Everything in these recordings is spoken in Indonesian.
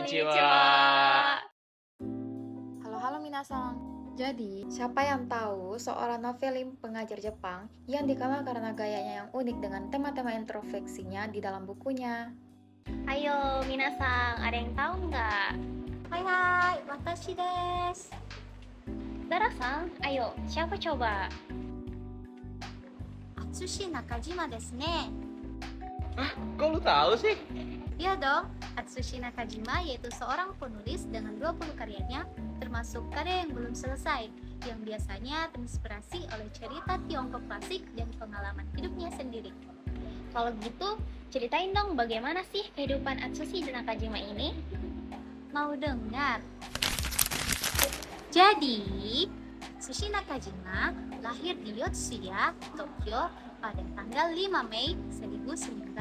Konnichiwa. Halo minasan. Jadi, siapa yang tahu seorang novelim pengajar Jepang yang dikenal karena gayanya yang unik dengan tema-tema introspeksinya di dalam bukunya? Ayo, minasan, ada yang tahu nggak? Hai, watashi desu. Dara-san, ayo, siapa coba? Atsushi Nakajima desu ne. Kok lu tahu sih? Iya dong, Atsushi Nakajima yaitu seorang penulis dengan 20 karyanya, termasuk karya yang belum selesai, yang biasanya terinspirasi oleh cerita Tiongkok klasik dan pengalaman hidupnya sendiri. Kalau gitu, ceritain dong bagaimana sih kehidupan Atsushi Nakajima ini? Mau dengar? Jadi, Atsushi Nakajima lahir di Yotsuya, Tokyo pada tanggal 5 Mei 1909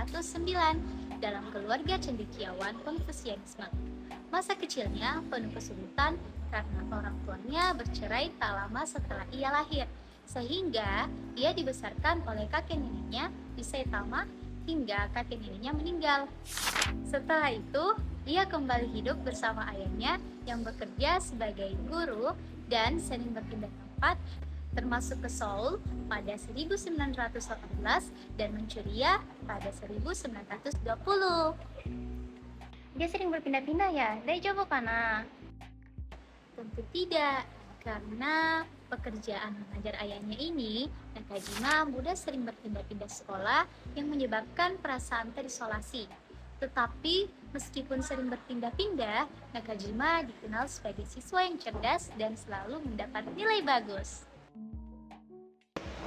dalam keluarga cendekiawan Konfusianisme. Masa kecilnya penuh kesulitan karena orang tuanya bercerai tak lama setelah ia lahir, sehingga ia dibesarkan oleh kakek neneknya di Saitama hingga kakek neneknya meninggal. Setelah itu, ia kembali hidup bersama ayahnya yang bekerja sebagai guru dan sering berpindah tempat, termasuk ke Seoul pada 1918 dan Manchuria pada 1920. Dia sering berpindah-pindah ya? Daijoubu kana? Tentu tidak, karena pekerjaan mengajar ayahnya ini, Nakajima mudah sering berpindah-pindah sekolah yang menyebabkan perasaan terisolasi. Tetapi, meskipun sering berpindah-pindah, Nakajima dikenal sebagai siswa yang cerdas dan selalu mendapat nilai bagus.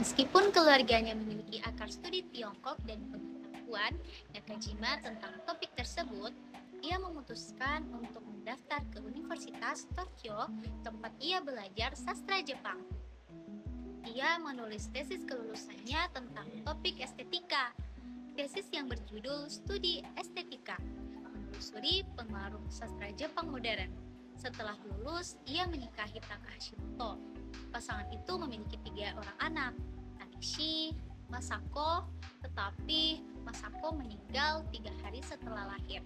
Meskipun keluarganya memiliki akar studi Tiongkok dan pengetahuan Nakajima tentang topik tersebut, ia memutuskan untuk mendaftar ke Universitas Tokyo, tempat ia belajar sastra Jepang. Ia menulis tesis kelulusannya tentang topik estetika, tesis yang berjudul Studi Estetika, menelusuri pengaruh sastra Jepang modern. Setelah lulus, ia menikahi Takahashi Moto. Pasangan itu memiliki 3 orang anak, Takeshi, Masako, tetapi Masako meninggal 3 hari setelah lahir.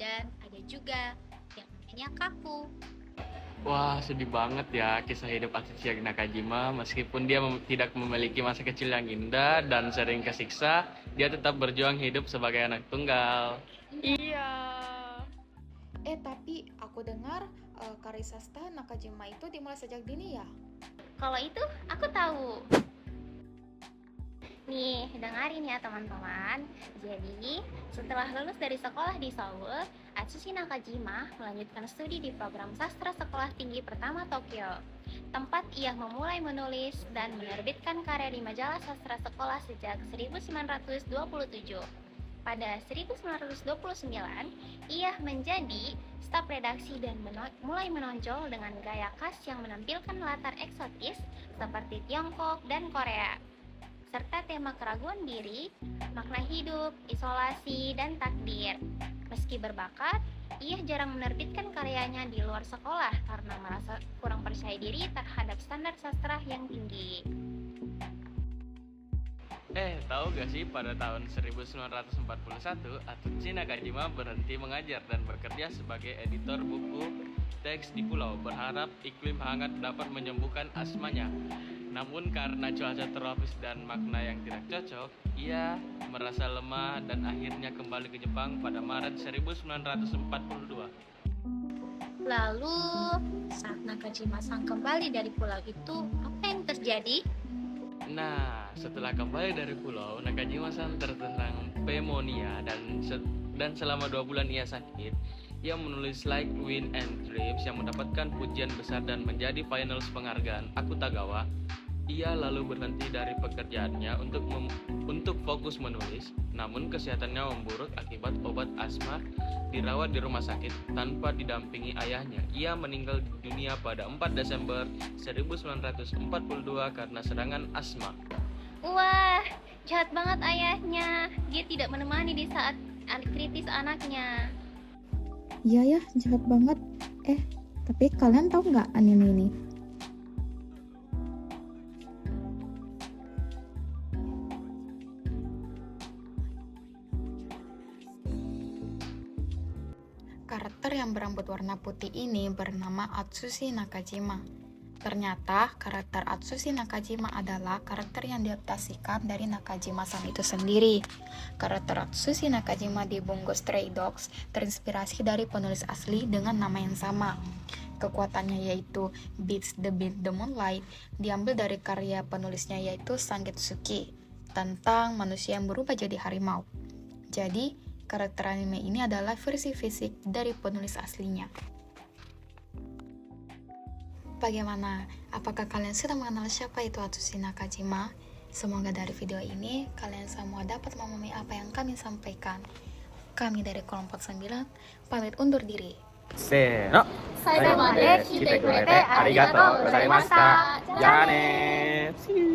Dan ada juga yang namanya Kaku. Wah, sedih banget ya kisah hidup Atsushi Nakajima. Meskipun dia tidak memiliki masa kecil yang indah dan sering kesiksa, dia tetap berjuang hidup sebagai anak tunggal. Iya. Tapi aku dengar karya sastra Nakajima itu dimulai sejak dini ya? Kalau itu, aku tahu. Nih, dengarin ya teman-teman. Jadi, setelah lulus dari sekolah di Seoul, Atsushi Nakajima melanjutkan studi di program sastra sekolah tinggi pertama Tokyo, tempat ia memulai menulis dan menerbitkan karya di majalah sastra sekolah sejak 1927. Pada 1929, ia menjadi staf redaksi dan mulai menonjol dengan gaya khas yang menampilkan latar eksotis seperti Tiongkok dan Korea, serta tema keraguan diri, makna hidup, isolasi, dan takdir. Meski berbakat, ia jarang menerbitkan karyanya di luar sekolah karena merasa kurang percaya diri terhadap standar sastra yang tinggi. Tahu gak sih pada tahun 1941, Atsushi Nakajima berhenti mengajar dan bekerja sebagai editor buku teks di pulau, berharap iklim hangat dapat menyembuhkan asmanya. Namun karena cuaca tropis dan makna yang tidak cocok, ia merasa lemah dan akhirnya kembali ke Jepang pada Maret 1942. Lalu, saat Nakajima sang kembali dari pulau itu, apa yang terjadi? Nah, setelah kembali dari pulau, Nakajima-san terserang pneumonia dan selama 2 bulan ia sakit. Ia menulis Like Wind and Dreams yang mendapatkan pujian besar dan menjadi finals penghargaan Akutagawa. Ia lalu berhenti dari pekerjaannya untuk fokus menulis, namun kesehatannya memburuk akibat obat asma, dirawat di rumah sakit tanpa didampingi ayahnya. Ia meninggal dunia pada 4 Desember 1942 karena serangan asma. Wah, jahat banget ayahnya. Dia tidak menemani di saat kritis anaknya. Iya ya, jahat banget. Tapi kalian tahu nggak anime ini? karakter yang berambut warna putih ini bernama Atsushi Nakajima. Ternyata karakter Atsushi Nakajima adalah karakter yang diadaptasikan dari Nakajima-san itu sendiri. Karakter Atsushi Nakajima di Bungo Stray Dogs terinspirasi dari penulis asli dengan nama yang sama. Kekuatannya yaitu Beats the Beat the Moonlight diambil dari karya penulisnya yaitu Sangetsuki tentang manusia yang berubah jadi harimau. Jadi, karakter anime ini adalah versi fisik dari penulis aslinya. Bagaimana? Apakah kalian sudah mengenal siapa itu Atsushi Nakajima? Semoga dari video ini kalian semua dapat memahami apa yang kami sampaikan. Kami dari kelompok 9 pamit undur diri. せーの。最後まで聞いてくれてありがとうございました。じゃあねー。See you